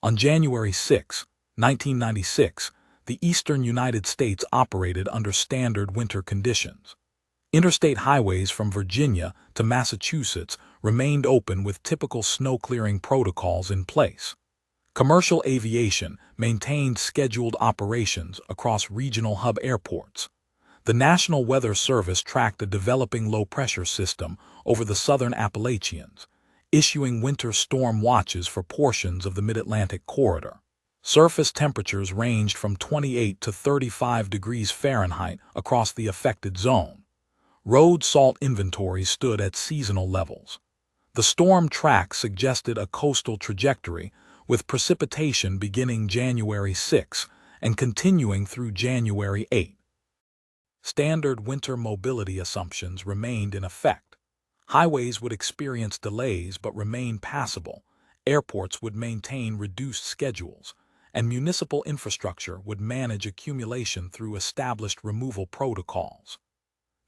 On January 6, 1996, the eastern United States operated under standard winter conditions. Interstate highways from Virginia to Massachusetts remained open with typical snow-clearing protocols in place. Commercial aviation maintained scheduled operations across regional hub airports. The National Weather Service tracked a developing low-pressure system over the southern Appalachians, issuing winter storm watches for portions of the Mid-Atlantic corridor. Surface temperatures ranged from 28 to 35 degrees Fahrenheit across the affected zone. Road salt inventories stood at seasonal levels. The storm track suggested a coastal trajectory, with precipitation beginning January 6 and continuing through January 8. Standard winter mobility assumptions remained in effect. Highways would experience delays but remain passable, airports would maintain reduced schedules, and municipal infrastructure would manage accumulation through established removal protocols.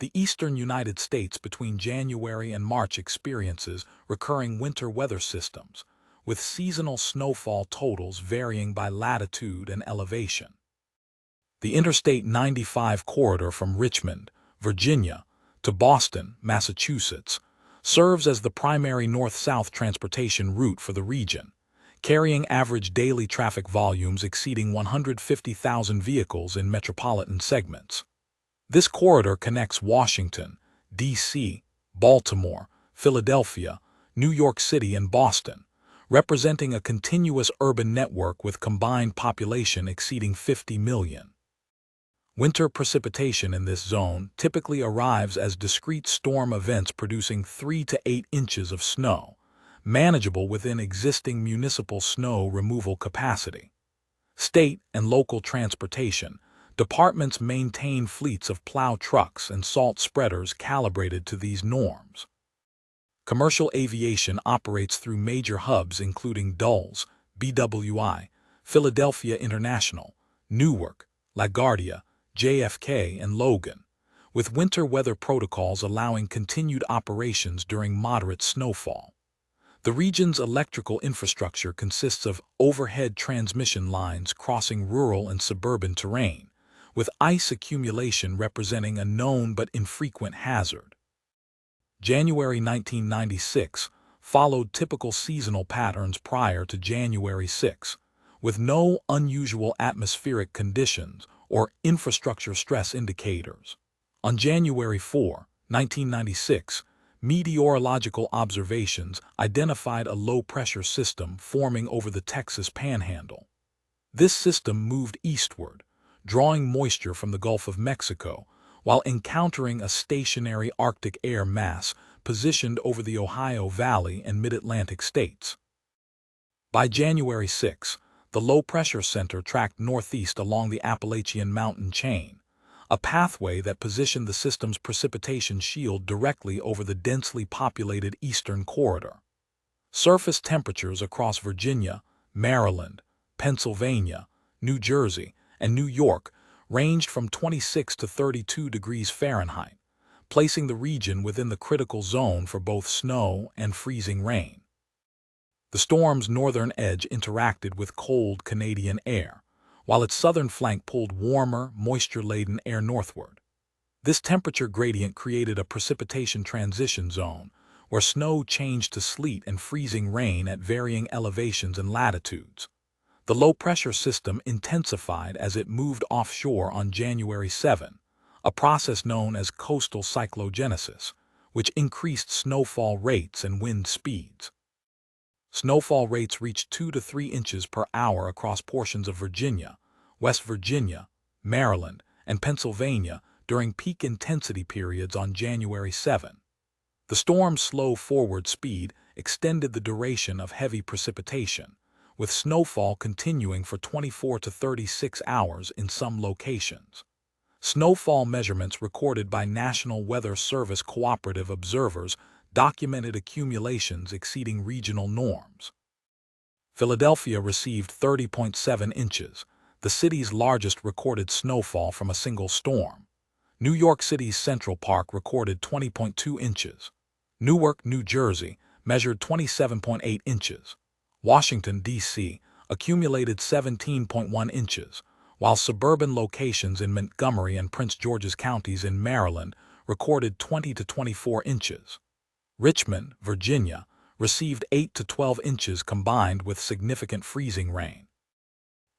The eastern United States between January and March experiences recurring winter weather systems, with seasonal snowfall totals varying by latitude and elevation. The Interstate 95 corridor from Richmond, Virginia, to Boston, Massachusetts, serves as the primary north-south transportation route for the region, carrying average daily traffic volumes exceeding 150,000 vehicles in metropolitan segments. This corridor connects Washington, D.C., Baltimore, Philadelphia, New York City, and Boston, representing a continuous urban network with combined population exceeding 50 million. Winter precipitation in this zone typically arrives as discrete storm events producing 3 to 8 inches of snow, manageable within existing municipal snow removal capacity. State and local transportation departments maintain fleets of plow trucks and salt spreaders calibrated to these norms. Commercial aviation operates through major hubs including Dulles, BWI, Philadelphia International, Newark, LaGuardia, JFK, and Logan, with winter weather protocols allowing continued operations during moderate snowfall. The region's electrical infrastructure consists of overhead transmission lines crossing rural and suburban terrain, with ice accumulation representing a known but infrequent hazard. January 1996 followed typical seasonal patterns prior to January 6, with no unusual atmospheric conditions or infrastructure stress indicators. On January 4, 1996, meteorological observations identified a low-pressure system forming over the Texas Panhandle. This system moved eastward, drawing moisture from the Gulf of Mexico, while encountering a stationary Arctic air mass positioned over the Ohio Valley and Mid-Atlantic states. By January 6, the low-pressure center tracked northeast along the Appalachian mountain chain, a pathway that positioned the system's precipitation shield directly over the densely populated eastern corridor. Surface temperatures across Virginia, Maryland, Pennsylvania, New Jersey, and New York ranged from 26 to 32 degrees Fahrenheit, placing the region within the critical zone for both snow and freezing rain. The storm's northern edge interacted with cold Canadian air, while its southern flank pulled warmer, moisture-laden air northward. This temperature gradient created a precipitation transition zone, where snow changed to sleet and freezing rain at varying elevations and latitudes. The low-pressure system intensified as it moved offshore on January 7, a process known as coastal cyclogenesis, which increased snowfall rates and wind speeds. Snowfall rates reached 2 to 3 inches per hour across portions of Virginia, West Virginia, Maryland, and Pennsylvania during peak intensity periods on January 7. The storm's slow forward speed extended the duration of heavy precipitation, with snowfall continuing for 24 to 36 hours in some locations. Snowfall measurements recorded by National Weather Service cooperative observers documented accumulations exceeding regional norms. Philadelphia received 30.7 inches, the city's largest recorded snowfall from a single storm. New York City's Central Park recorded 20.2 inches. Newark, New Jersey, measured 27.8 inches. Washington, D.C., accumulated 17.1 inches, while suburban locations in Montgomery and Prince George's counties in Maryland recorded 20 to 24 inches. Richmond, Virginia, received 8 to 12 inches combined with significant freezing rain.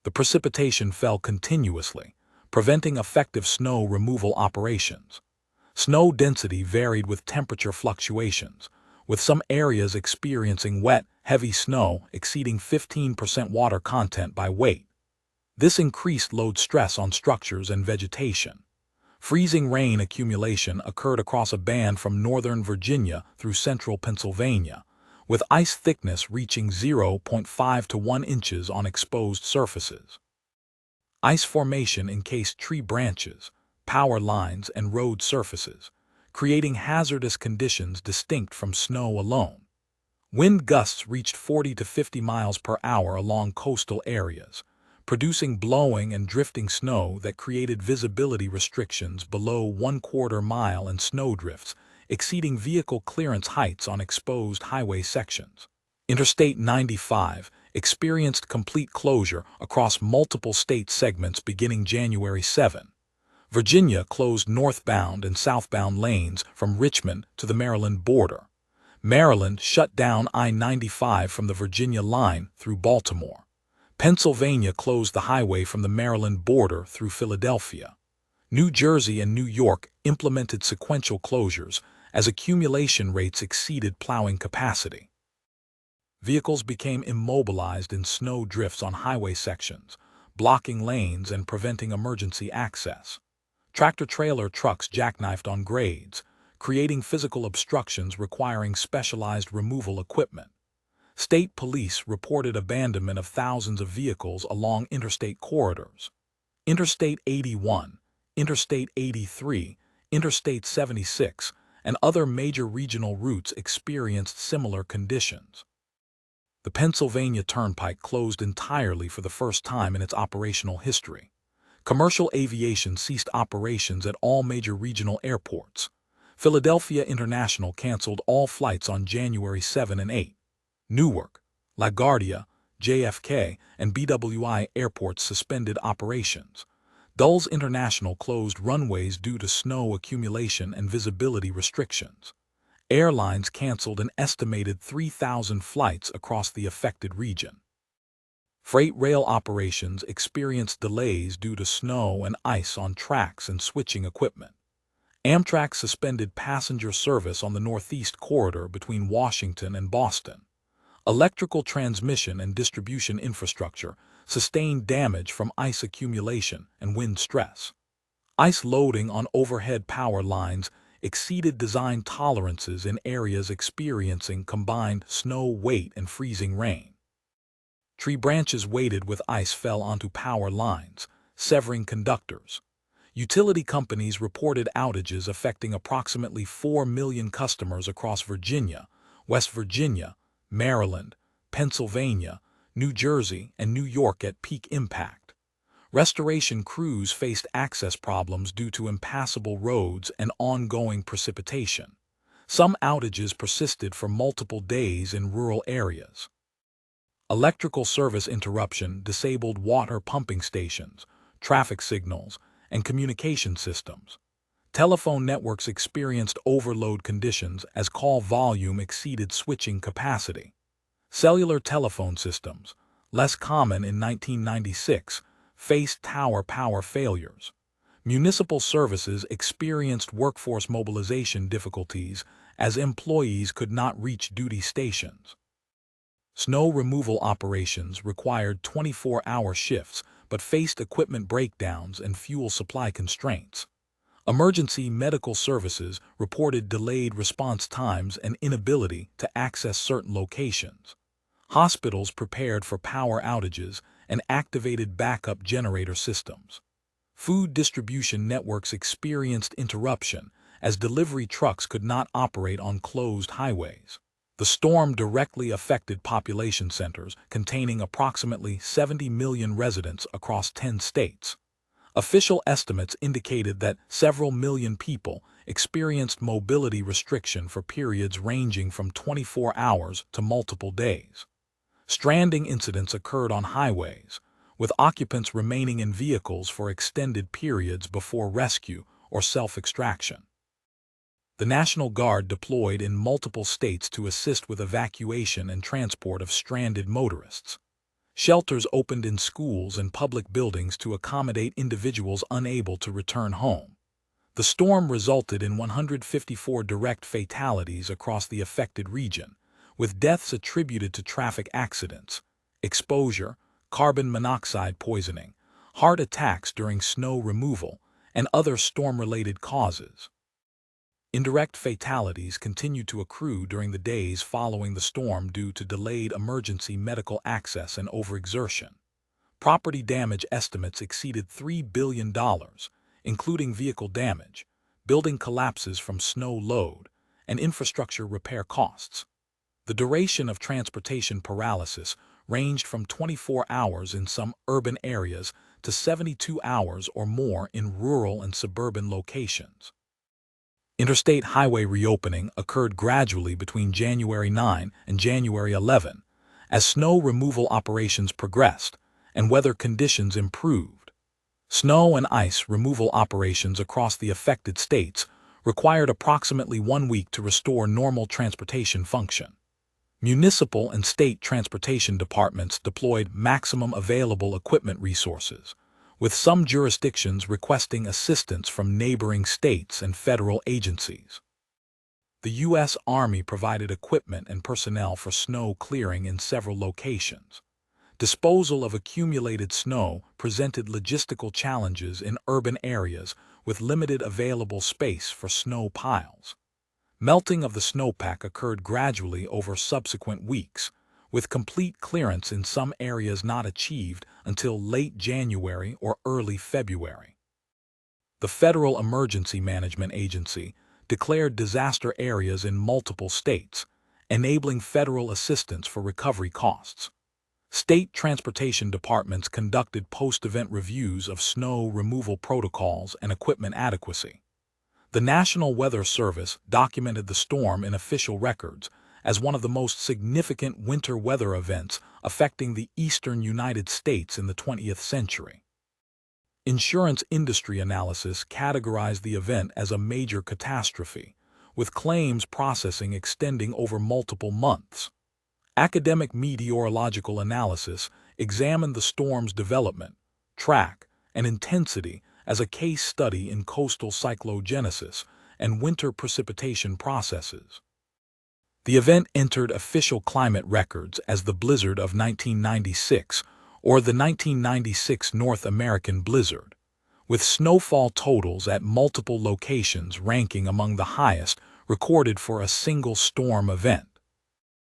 The precipitation fell continuously, preventing effective snow removal operations. Snow density varied with temperature fluctuations, with some areas experiencing wet, heavy snow exceeding 15% water content by weight. This increased load stress on structures and vegetation. Freezing rain accumulation occurred across a band from northern Virginia through central Pennsylvania, with ice thickness reaching 0.5 to 1 inches on exposed surfaces. Ice formation encased tree branches, power lines, and road surfaces, creating hazardous conditions distinct from snow alone. Wind gusts reached 40 to 50 miles per hour along coastal areas, producing blowing and drifting snow that created visibility restrictions below 1/4 mile and snowdrifts exceeding vehicle clearance heights on exposed highway sections. Interstate 95 experienced complete closure across multiple state segments beginning January 7. Virginia closed northbound and southbound lanes from Richmond to the Maryland border. Maryland shut down I-95 from the Virginia line through Baltimore. Pennsylvania closed the highway from the Maryland border through Philadelphia. New Jersey and New York implemented sequential closures as accumulation rates exceeded plowing capacity. Vehicles became immobilized in snow drifts on highway sections, blocking lanes and preventing emergency access. Tractor-trailer trucks jackknifed on grades, creating physical obstructions requiring specialized removal equipment. State police reported abandonment of thousands of vehicles along interstate corridors. Interstate 81, Interstate 83, Interstate 76, and other major regional routes experienced similar conditions. The Pennsylvania Turnpike closed entirely for the first time in its operational history. Commercial aviation ceased operations at all major regional airports. Philadelphia International canceled all flights on January 7 and 8. Newark, LaGuardia, JFK, and BWI airports suspended operations. Dulles International closed runways due to snow accumulation and visibility restrictions. Airlines canceled an estimated 3,000 flights across the affected region. Freight rail operations experienced delays due to snow and ice on tracks and switching equipment. Amtrak suspended passenger service on the Northeast Corridor between Washington and Boston. Electrical transmission and distribution infrastructure sustained damage from ice accumulation and wind stress. Ice loading on overhead power lines exceeded design tolerances in areas experiencing combined snow, weight, and freezing rain. Tree branches weighted with ice fell onto power lines, severing conductors. Utility companies reported outages affecting approximately 4 million customers across Virginia, West Virginia, Maryland, Pennsylvania, New Jersey, and New York at peak impact. Restoration crews faced access problems due to impassable roads and ongoing precipitation. Some outages persisted for multiple days in rural areas. Electrical service interruption disabled water pumping stations, traffic signals, and communication systems. Telephone networks experienced overload conditions as call volume exceeded switching capacity. Cellular telephone systems, less common in 1996, faced tower power failures. Municipal services experienced workforce mobilization difficulties as employees could not reach duty stations. Snow removal operations required 24-hour shifts but faced equipment breakdowns and fuel supply constraints. Emergency medical services reported delayed response times and inability to access certain locations. Hospitals prepared for power outages and activated backup generator systems. Food distribution networks experienced interruption as delivery trucks could not operate on closed highways. The storm directly affected population centers containing approximately 70 million residents across 10 states. Official estimates indicated that several million people experienced mobility restriction for periods ranging from 24 hours to multiple days. Stranding incidents occurred on highways, with occupants remaining in vehicles for extended periods before rescue or self-extraction. The National Guard deployed in multiple states to assist with evacuation and transport of stranded motorists. Shelters opened in schools and public buildings to accommodate individuals unable to return home. The storm resulted in 154 direct fatalities across the affected region, with deaths attributed to traffic accidents, exposure, carbon monoxide poisoning, heart attacks during snow removal, and other storm-related causes. Indirect fatalities continued to accrue during the days following the storm due to delayed emergency medical access and overexertion. Property damage estimates exceeded $3 billion, including vehicle damage, building collapses from snow load, and infrastructure repair costs. The duration of transportation paralysis ranged from 24 hours in some urban areas to 72 hours or more in rural and suburban locations. Interstate highway reopening occurred gradually between January 9 and January 11, as snow removal operations progressed and weather conditions improved. Snow and ice removal operations across the affected states required approximately 1 week to restore normal transportation function. Municipal and state transportation departments deployed maximum available equipment resources, with some jurisdictions requesting assistance from neighboring states and federal agencies. The U.S. Army provided equipment and personnel for snow clearing in several locations. Disposal of accumulated snow presented logistical challenges in urban areas with limited available space for snow piles. Melting of the snowpack occurred gradually over subsequent weeks, with complete clearance in some areas not achieved until late January or early February. The Federal Emergency Management Agency declared disaster areas in multiple states, enabling federal assistance for recovery costs. State transportation departments conducted post-event reviews of snow removal protocols and equipment adequacy. The National Weather Service documented the storm in official records as one of the most significant winter weather events affecting the eastern United States in the 20th century. Insurance industry analysis categorized the event as a major catastrophe, with claims processing extending over multiple months. Academic meteorological analysis examined the storm's development, track, and intensity as a case study in coastal cyclogenesis and winter precipitation processes. The event entered official climate records as the blizzard of 1996, or the 1996 North American blizzard, with snowfall totals at multiple locations ranking among the highest recorded for a single storm event.